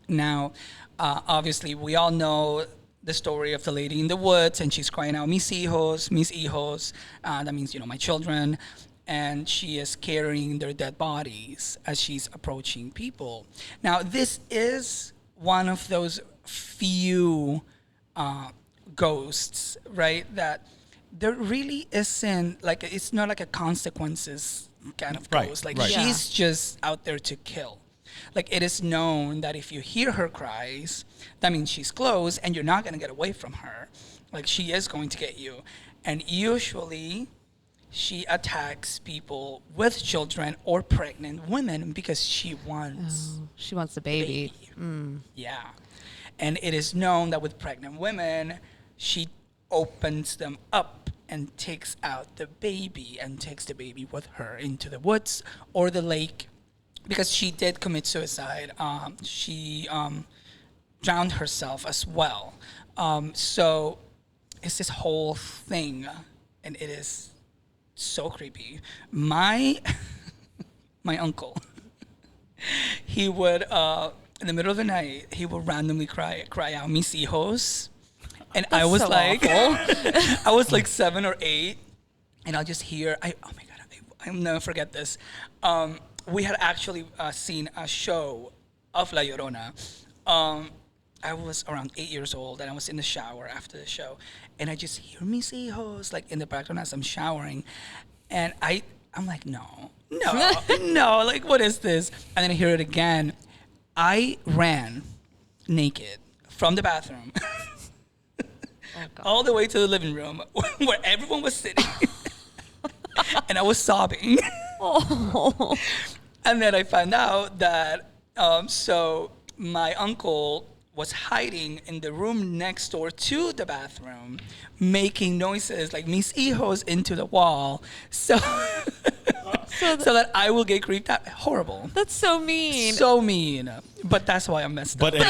Now, obviously, we all know the story of the lady in the woods, and she's crying out, mis hijos. That means, my children. And she is carrying their dead bodies as she's approaching people. Now, this is one of those few ghosts, right? That there really isn't, it's not like a consequences kind of ghost. She's just out there to kill. It is known that if you hear her cries, that means she's close and you're not going to get away from her. She is going to get you. And usually she attacks people with children or pregnant women because she wants the baby. Yeah. And it is known that with pregnant women, she opens them up and takes out the baby and takes the baby with her into the woods or the lake. Because she did commit suicide. She drowned herself as well. So it's this whole thing, and it is so creepy. My uncle, he would, in the middle of the night, he would randomly cry out, mis hijos. And I was I was 7 or 8, and I'll just hear, oh my God, I'll never forget this. We had actually seen a show of La Llorona. I was around 8 years old, and I was in the shower after the show, and I just hear mis hijos in the background as I'm showering, and I'm like, no, what is this? And then I hear it again. I ran naked from the bathroom all the way to the living room where everyone was sitting, and I was sobbing. Oh. And then I found out that so my uncle was hiding in the room next door to the bathroom, making noises like mis hijos into the wall, so that I will get creeped out. Horrible. That's so mean. So mean. But that's why I'm messed up. But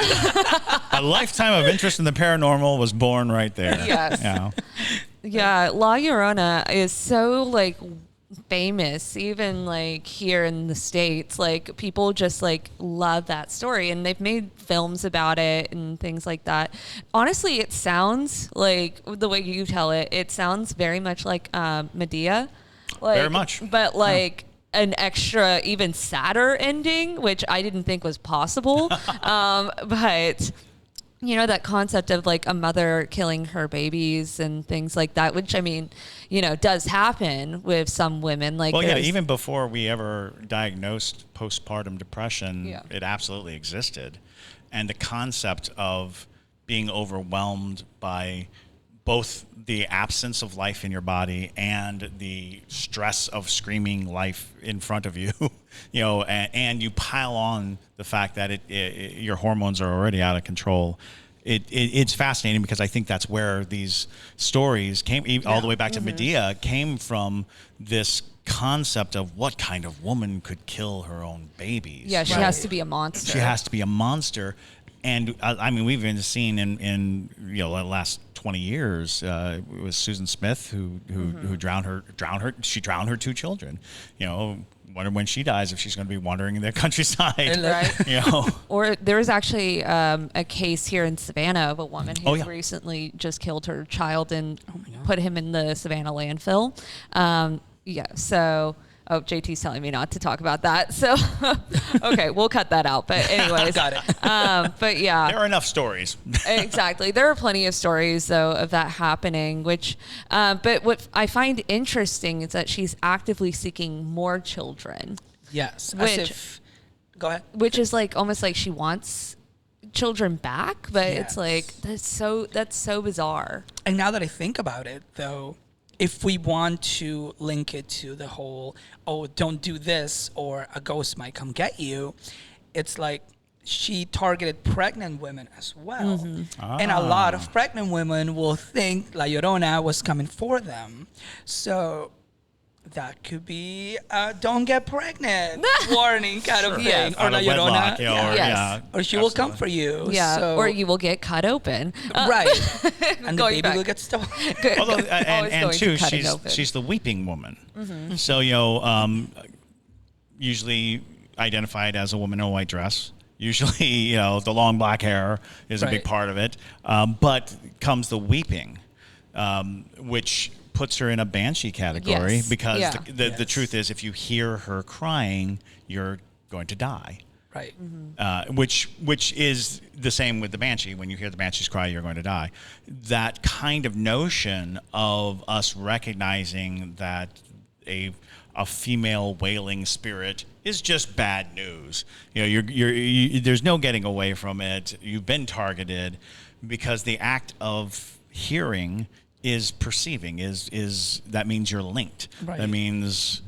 a lifetime of interest in the paranormal was born right there. Yes. Yeah, La Llorona is so famous, even here in the States. People just love that story, and they've made films about it and things like that. Honestly, it sounds the way you tell it sounds very much like Medea. Very much. But an extra, even sadder ending, which I didn't think was possible. But that concept of a mother killing her babies and things like that, which does happen with some women. Even before we ever diagnosed postpartum depression, it absolutely existed. And the concept of being overwhelmed by both the absence of life in your body and the stress of screaming life in front of you, and you pile on the fact that your hormones are already out of control. It's fascinating because I think that's where these stories came, all the way back to Medea, came from this concept of what kind of woman could kill her own babies. Yeah, she has to be a monster. She has to be a monster. And we've been seen in the last 20 years. It was Susan Smith who drowned her. She drowned her 2 children. Wonder when she dies if she's going to be wandering in the countryside. Right. Or there was actually a case here in Savannah of a woman who recently just killed her child and put him in the Savannah landfill. So. Oh, JT's telling me not to talk about that. So, okay, we'll cut that out. But anyways. Got it. But yeah. There are enough stories. Exactly. There are plenty of stories, though, of that happening, but what I find interesting is that she's actively seeking more children. Yes. Which- Go ahead. which is like almost like she wants children back, but it's Yes. like that's so bizarre. And now that I think about it, though, if we want to link it to the whole, oh, don't do this or a ghost might come get you, it's like she targeted pregnant women as well. And a lot of pregnant women will think La Llorona was coming for them. So that could be a don't get pregnant warning kind of thing. Yes. Or Out La of wedlock, Llorona, you know, or, Yes. or she will come for you. Yeah, So, or you will get cut open. right. And the Going baby back. will get stolen. Although, Always and going to too, cut it open. she's the weeping woman. So, you know, usually identified as a woman in a white dress. Usually, you know, the long black hair is a big Right. part of it. But comes the weeping, which puts her in a banshee category Yes. because Yeah. the Yes. truth is, if you hear her crying, you're going to die. Right. Which is the same with the banshee. When you hear the banshees cry, you're going to die. That kind of notion of us recognizing that a female wailing spirit is just bad news. You know, there's no getting away from it. You've been targeted because the act of hearing is perceiving. Is that means you're linked. Right. That means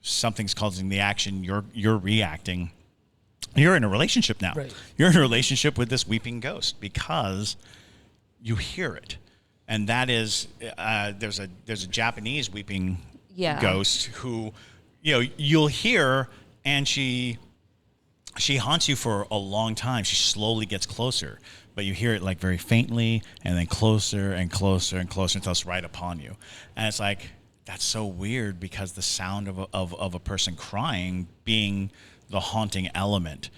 something's causing the action. You're reacting. You're in a relationship now. Right. You're in a relationship with this weeping ghost because you hear it, and that is there's a Japanese weeping ghost who, you know, you'll hear, and she haunts you for a long time. She slowly gets closer, but you hear it like very faintly, and then closer and closer and closer until it's right upon you, and it's like that's so weird because the sound of a person crying being the haunting element,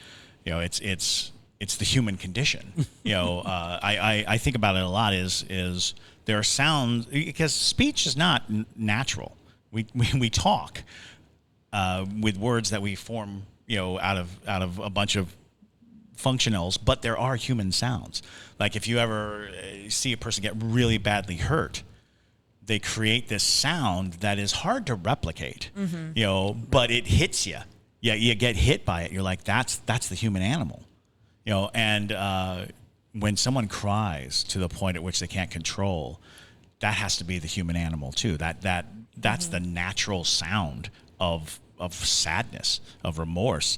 you know, it's the human condition. You know, I think about it a lot. Is there are sounds, because speech is not natural. We talk with words that we form, you know, out of a bunch of functionals, but there are human sounds. Like if you ever see a person get really badly hurt, they create this sound that is hard to replicate. You know, but it hits you. Yeah, you get hit by it. You're like, that's the human animal, you know. And when someone cries to the point at which they can't control, that has to be the human animal too. That's the natural sound of sadness, of remorse,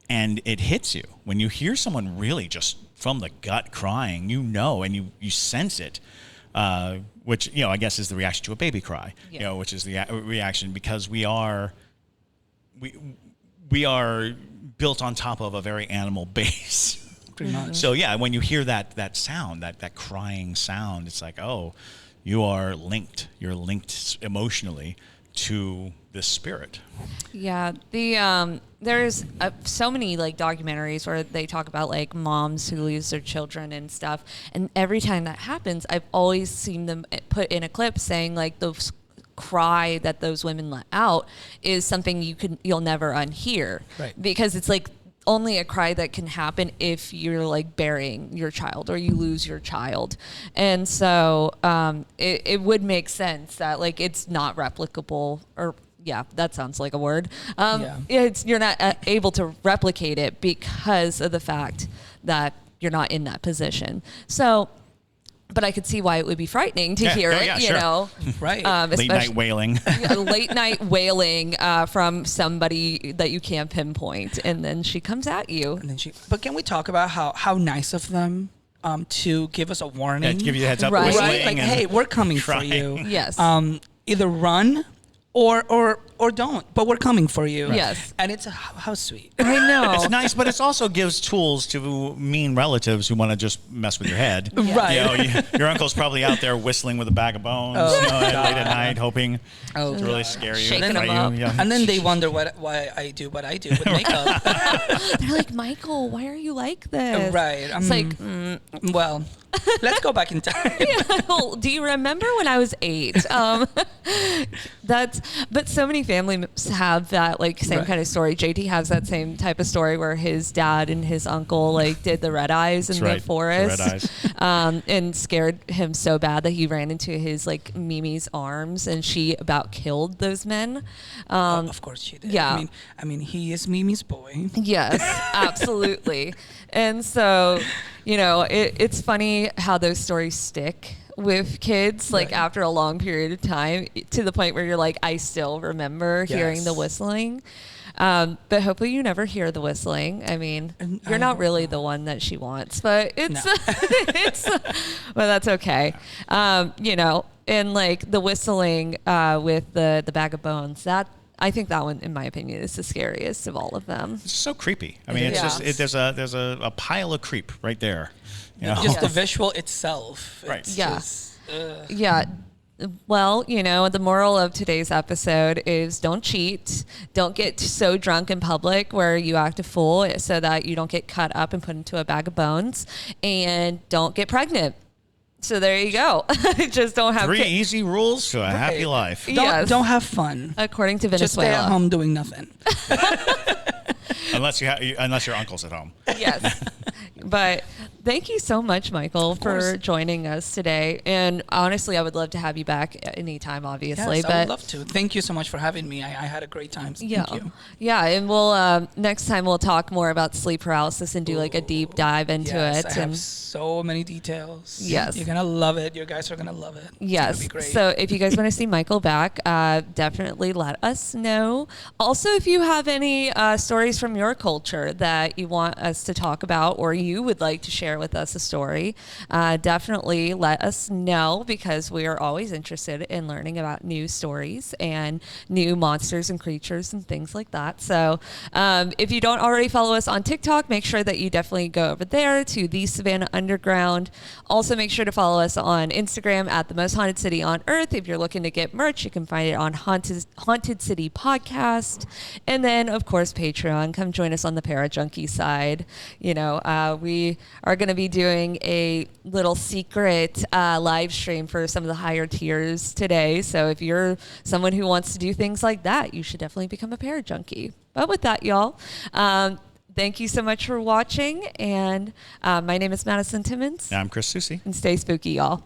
and it hits you when you hear someone really just from the gut crying. You know, and you sense it. Which, you know, I guess is the reaction to a baby cry. You know, which is the reaction because we are built on top of a very animal base. Pretty much. So yeah, when you hear that sound, that crying sound, it's like, oh, you are linked. You're linked emotionally to this spirit. Yeah, there's so many like documentaries where they talk about like moms who lose their children and stuff, and every time that happens, I've always seen them put in a clip saying like those cry that those women let out is something you'll never unhear, Right. because it's like only a cry that can happen if you're like burying your child or you lose your child. And so it would make sense that like it's not replicable, or yeah, that sounds like a word. You're not able to replicate it because of the fact that you're not in that position. So, but I could see why it would be frightening to hear it, you sure. know. Right. Late night wailing. Late night wailing from somebody that you can't pinpoint, and then she comes at you. And then but can we talk about how nice of them to give us a warning? Yeah, to give you the heads up. Right. whistling Right? Like, and hey, we're coming for crying. you. Yes. Either run or don't, but we're coming for you. Yes. And it's how sweet. I know. It's nice, but it also gives tools to mean relatives who want to just mess with your head. Right. You know, your uncle's probably out there whistling with a bag of bones, Oh, you know, late God. at night, hoping Oh, to really God. scare you, Shaking and them fright up. you. Yeah. And then they wonder why I do what I do with makeup. They're like, Michael, why are you like this? Right. It's like, Well, Let's go back in time. Well, do you remember when I was 8? But so many families have that like same Right. kind of story. JT has that same type of story where his dad and his uncle like did the red eyes in That's the right, the forest, red eyes. and scared him so bad that he ran into his like Mimi's arms, and she about killed those men. Of course she did. yeah. I mean, he is Mimi's boy. Yes, absolutely. And so, you know, it's funny how those stories stick with kids, like Right. after a long period of time, to the point where you're like, I still remember hearing the Yes. whistling. But hopefully you never hear the whistling. I mean, And you're I not hope really not. the one that she wants, but it's, No. well, that's okay. You know, and like the whistling with the bag of bones, that I think that one, in my opinion, is the scariest of all of them. It's so creepy. I mean, It it's is. just there's a pile of creep right there. You know? Just the Yes. visual itself. Right. It's Yeah. just, Yeah. Well, you know, the moral of today's episode is don't cheat. Don't get so drunk in public where you act a fool so that you don't get cut up and put into a bag of bones. And don't get pregnant. So there you go. Just don't have 3 kids. easy rules to a happy Right. life. Yes. don't have fun. According to Just stay Venezuela. at home doing nothing. Unless your uncle's at home. Yes. But thank you so much, Michael, for course. joining us today. And honestly, I would love to have you back anytime, obviously. Yes, but I would love to. Thank you so much for having me. I had a great time. yeah, Thank you. yeah, and we'll next time we'll talk more about sleep paralysis and do like a deep dive into Yes, it. I have And so many details. Yes. You're going to love it. You guys are going to love it. It's gonna yes, be great. so if you guys want to see Michael back, definitely let us know. Also, if you have any stories from your culture that you want us to talk about, or you would like to share with us a story, definitely let us know, because we are always interested in learning about new stories and new monsters and creatures and things like that. So if you don't already follow us on TikTok, make sure that you definitely go over there to the Savannah Underground. Also, make sure to follow us on Instagram at the most haunted city on earth. If you're looking to get merch, you can find it on Haunted City Podcast. And then, of course, Patreon. Come join us on the Para Junkie side. You know, we are going to be doing a little secret live stream for some of the higher tiers today. So if you're someone who wants to do things like that, you should definitely become a Para Junkie. But with that, y'all, thank you so much for watching. And my name is Madison Timmons. I'm Chris Susi. And stay spooky, y'all.